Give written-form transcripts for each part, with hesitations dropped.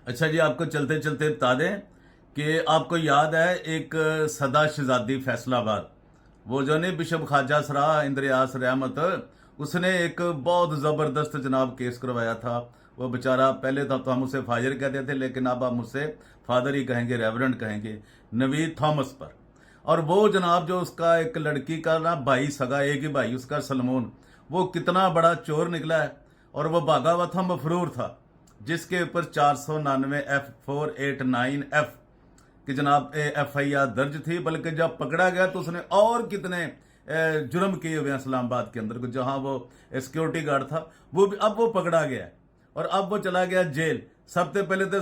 अच्छा जी, आपको चलते चलते बता दें कि आपको याद है एक सदा शहजादी फैसलाबाद, वो जो नहीं बिशप ख्वाजा सराह इंद्रियास रहमत, उसने एक बहुत ज़बरदस्त जनाब केस करवाया था। वो बेचारा पहले तो हम उसे फाजर कहते थे, लेकिन अब हम उससे फादर ही कहेंगे, रेवरेंड कहेंगे, नवीद थॉमस पर। और वो जनाब जो उसका एक लड़की का ना भाई सगा, एक ही भाई उसका सलमोन, वो कितना बड़ा चोर निकला है। और वो भागा हुआ था मफरूर था, जिसके ऊपर 499F कि जनाब FIR दर्ज थी। बल्कि जब पकड़ा गया तो उसने और कितने जुर्म किए हुए हैं इस्लामाबाद के अंदर, जहां वो सिक्योरिटी गार्ड था, वो भी अब वो पकड़ा गया है और अब वो चला गया जेल। सब तो पहले तो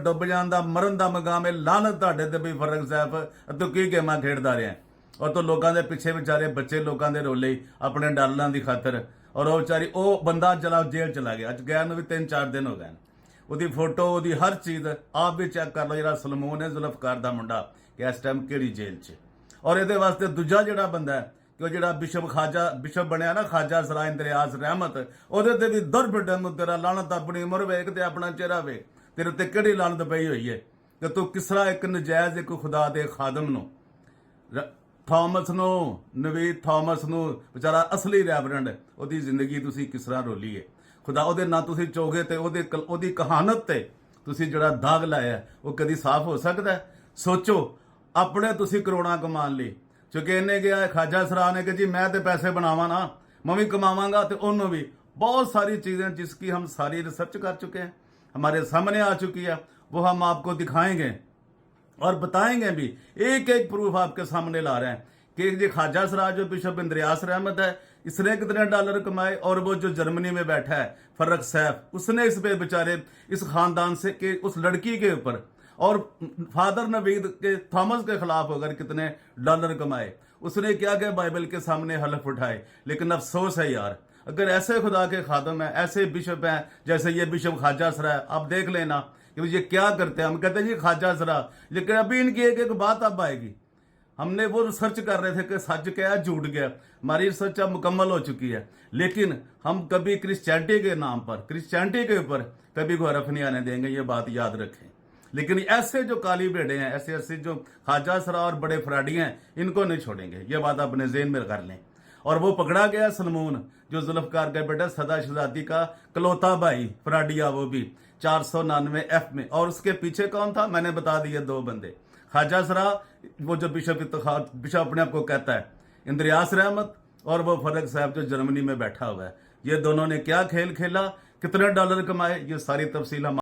डुब जान दा मरन दा मकाम है। लानत ਤੁਹਾਡੇ ਤੇ ਵੀ ਫਰਕ ਸਾਹਿਬ ਤੂੰ ਕੀ ਗੇਮਾਂ ਖੇਡਦਾ ਰਿਹਾ। ਔਰ तो ਲੋਕਾਂ ਦੇ ਪਿੱਛੇ ਵਿਚਾਰੇ ਬੱਚੇ ਲੋਕਾਂ ਦੇ ਰੋਲੇ ਆਪਣੇ ਡਾਲਰਾਂ ਦੀ ਖਾਤਰ। ਔਰ ਉਹ ਵਿਚਾਰੀ ਉਹ ਬੰਦਾ ਚਲਾ ਜੇਲ੍ਹ ਚਲਾ ਗਿਆ। ਅੱਜ ਗਿਆ ਨੂੰ ਵੀ 3-4 ਦਿਨ ਹੋ ਗਏ। ਉਹਦੀ ਫੋਟੋ, ਉਹਦੀ ਹਰ ਚੀਜ਼ ਆਪ ਵੀ ਚੈੱਕ ਕਰ ਲਓ। ਜਿਹੜਾ ਸਲਮੋਨ ਹੈ ਜ਼ੁਲਫਕਾਰ ਦਾ ਮੁੰਡਾ, ਕਿ ਇਸ ਟਾਈਮ ਕਿਹੜੀ ਜੇਲ੍ਹ 'ਚ। ਔਰ ਇਹਦੇ ਵਾਸਤੇ ਦੂਜਾ ਜਿਹੜਾ ਬੰਦਾ ਹੈ ਕਿ ਉਹ ਜਿਹੜਾ ਬਿਸ਼ਪ ਬਣਿਆ ਨਾ, ਖਾਜਾ ਸਰਾ ਇੰਦਰਿਆਸ ਰਹਿਮਤ, ਉਹਦੇ ਤੇ ਵੀ ਦਰ ਫਿੱਟਣ ਨੂੰ ਤੇਰਾ ਲਾਣਤ ਆਪਣੀ ਉਮਰ ਵੇਖ ਤੇ ਆਪਣਾ ਚਿਹਰਾ ਵੇਖ, ਤੇਰੇ ਉੱਤੇ ਕਿਹੜੀ ਲਾਣਤ ਪਈ ਹੋਈ ਹੈ ਕਿ ਤੂੰ ਕਿਸ ਤਰ੍ਹਾਂ ਇੱਕ ਨਜਾਇਜ਼ ਇੱਕ ਖੁਦਾ ਦੇ ਖਾਦਮ ਨੂੰ, ਥਾਮਸ ਨੂੰ, ਨਵੀਦ ਥਾਮਸ ਨੂੰ, ਵਿਚਾਰਾ ਅਸਲੀ ਰੈਵਰੈਂਡ, ਉਹਦੀ ਜ਼ਿੰਦਗੀ ਤੁਸੀਂ ਕਿਸ ਤਰ੍ਹਾਂ ਰੋਲੀ ਹੈ। ਖੁਦਾ ਉਹਦੇ ਨਾਂ ਤੁਸੀਂ ਚੋਗੇ ਤੇ ਉਹਦੀ ਕਹਾਣਤ ਤੇ ਤੁਸੀਂ ਜਿਹੜਾ ਦਾਗ ਲਾਇਆ ਉਹ ਕਦੀ ਸਾਫ਼ ਹੋ ਸਕਦਾ? ਸੋਚੋ, ਆਪਣੇ ਤੁਸੀਂ ਕਰੋੜਾਂ ਕਮਾਉਣ ਲਈ, ਕਿਉਂਕਿ ਇਹਨੇ ਗਿਆ ਖਾਜਾ ਸਰਾ ने कि जी मैं तो पैसे बनावा ना, मैं भी कमावांगा, तो उन्होंने भी बहुत सारी चीज़ें जिसकी हम सारी रिसर्च कर चुके हैं, हमारे सामने आ चुकी है, वो हम आपको दिखाएंगे और बताएंगे भी। एक एक प्रूफ आपके सामने ला रहे हैं कि ये ख्वाजा सरा जो बिशप इंद्रियास रहमत है, इसने कितने डॉलर कमाए। और वो जो जर्मनी में बैठा है फर्रख सैफ, उसने इस पे बेचारे इस खानदान से कि उस लड़की के ऊपर और फादर नवीद के थॉमस के खिलाफ अगर कितने डॉलर कमाए। उसने क्या क्या बाइबल के सामने हलफ उठाए। लेकिन अफसोस है यार, अगर ऐसे खुदा के खादम हैं, ऐसे बिशप हैं जैसे ये बिशप ख्वाजा सरा है, आप देख लेना कि ये क्या करते हैं। हम कहते हैं जी ख्वाजा सरा, लेकिन अभी इनकी एक एक बात अब आएगी। हमने वो रिसर्च कर रहे थे कि सच क्या है झूठ क्या। हमारी रिसर्च अब मुकम्मल हो चुकी है, लेकिन हम कभी क्रिश्चियनिटी के नाम पर, क्रिश्चियनिटी के ऊपर कभी कोई हरफ नहीं आने देंगे, ये बात याद रखें। लेकिन ऐसे जो काली भेड़े हैं, ऐसे जो ख्वाजा सरा और बड़े फराडी हैं, इनको नहीं छोड़ेंगे, ये बात अपने ज़हन में कर लें। और वो पकड़ा गया सलमोन, जो जुल्फकार का बेटा सदा शहजादी का कलौता भाई फराडिया, वो भी 499F में। और उसके पीछे कौन था, मैंने बता दिया, 2 बंदे। ख्वाजा सरा, वो जो बिशप अपने आप को कहता है, इंद्रियास रहमत, और वो फर्रख साहब जो जर्मनी में बैठा हुआ है। ये दोनों ने क्या खेल खेला, कितने डॉलर कमाए, ये सारी तफसील हम